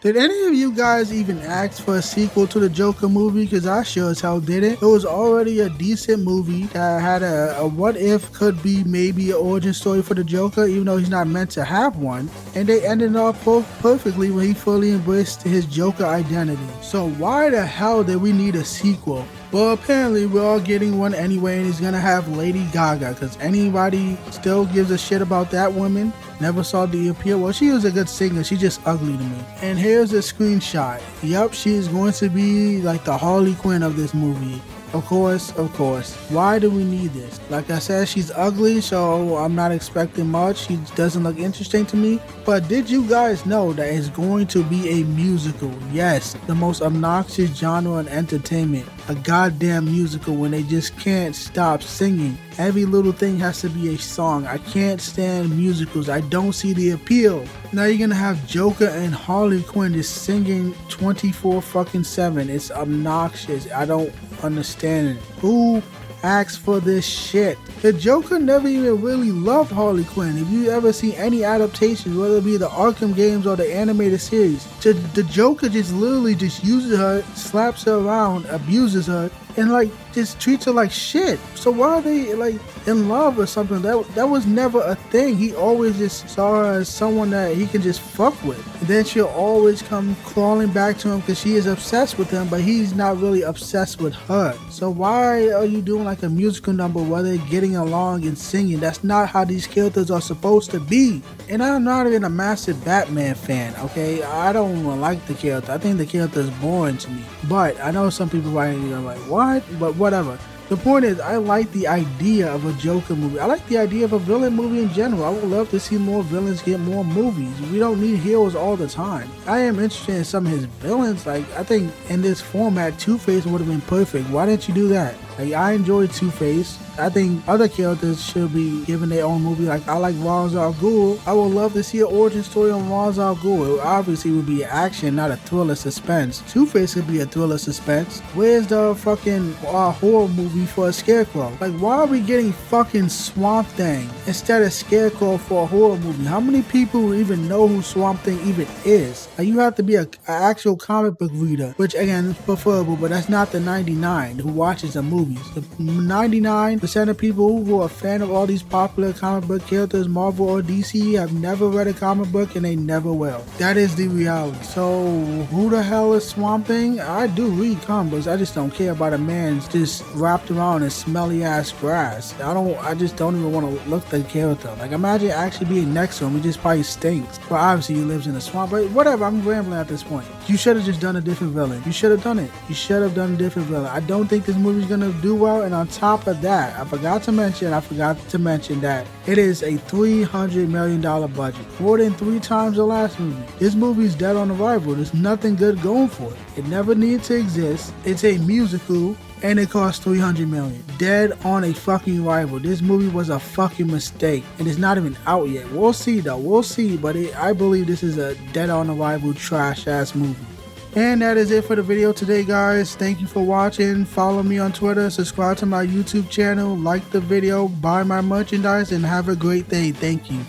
Did any of you guys even ask for a sequel to the Joker movie? Because I sure as hell didn't. It was already a decent movie that had a what if could be maybe an origin story for the Joker, even though he's not meant to have one. And they ended up perfectly when he fully embraced his Joker identity. So why the hell did we need a sequel? Well, apparently we're all getting one anyway, and he's gonna have Lady Gaga, because anybody still gives a shit about that woman. Never saw the appeal. Well, she was a good singer, she's just ugly to me. And here's a screenshot. Yup, she is going to be like the Harley Quinn of this movie. Of course. Why do we need this? Like I said, she's ugly, so I'm not expecting much. She doesn't look interesting to me. But did you guys know that it's going to be a musical? Yes, the most obnoxious genre in entertainment. A goddamn musical when they just can't stop singing. Every little thing has to be a song. I can't stand musicals. I don't see the appeal. Now you're gonna have Joker and Harley Quinn just singing 24/7. It's obnoxious. I don't understand it. Who asked for this shit? The Joker never even really loved Harley Quinn. If you ever see any adaptations, whether it be the Arkham games or the animated series, the Joker just literally just uses her, slaps her around, abuses her, and like just treats her like shit. So why are they like in love or something? That was never a thing. He always just saw her as someone that he can just fuck with. And then she'll always come crawling back to him because she is obsessed with him, but he's not really obsessed with her. So why are you doing like a musical number where they're getting along and singing? That's not how these characters are supposed to be. And I'm not even a massive Batman fan, okay? I don't even like the character. I think the character is boring to me. But I know some people right here are like, what? But whatever. The point is, I like the idea of a Joker movie. I like the idea of a villain movie in general. I would love to see more villains get more movies. We don't need heroes all the time. I am interested in some of his villains. Like, I think in this format, Two-Face would have been perfect. Why didn't you do that? Like, I enjoyed Two-Face. I think other characters should be given their own movie. Like, I like Ra's al Ghul. I would love to see an origin story on Ra's al Ghul. It obviously would be action, not a thriller suspense. Two-Face could be a thriller suspense. Where's the fucking horror movie for a Scarecrow? Like, why are we getting fucking Swamp Thing instead of Scarecrow for a horror movie? How many people even know who Swamp Thing even is? Like, you have to be an actual comic book reader, which again is preferable, but that's not the 99 who watches the movies. The 99% of people who are a fan of all these popular comic book characters, Marvel or DC, have never read a comic book and they never will. That is the reality. So who the hell is Swamp Thing? I do read comic books. I just don't care about a man just wrapped around in smelly ass grass. I just don't even want to look at the character. Like, imagine actually being next to him. He just probably stinks. But obviously he lives in a swamp. But whatever, I'm rambling at this point. You should have just done a different villain. You should have done it. You should have done a different villain. I don't think this movie's gonna do well. And on top of that, I forgot to mention that it is a $300 million budget. More than 3 times the last movie. This movie is dead on arrival. There's nothing good going for it. It never needed to exist. It's a musical. And it cost $300 million. Dead on a fucking arrival. This movie was a fucking mistake. And it's not even out yet. We'll see though. We'll see. But I believe this is a dead on arrival trash ass movie. And that is it for the video today, guys. Thank you for watching. Follow me on Twitter. Subscribe to my YouTube channel. Like the video. Buy my merchandise. And have a great day. Thank you.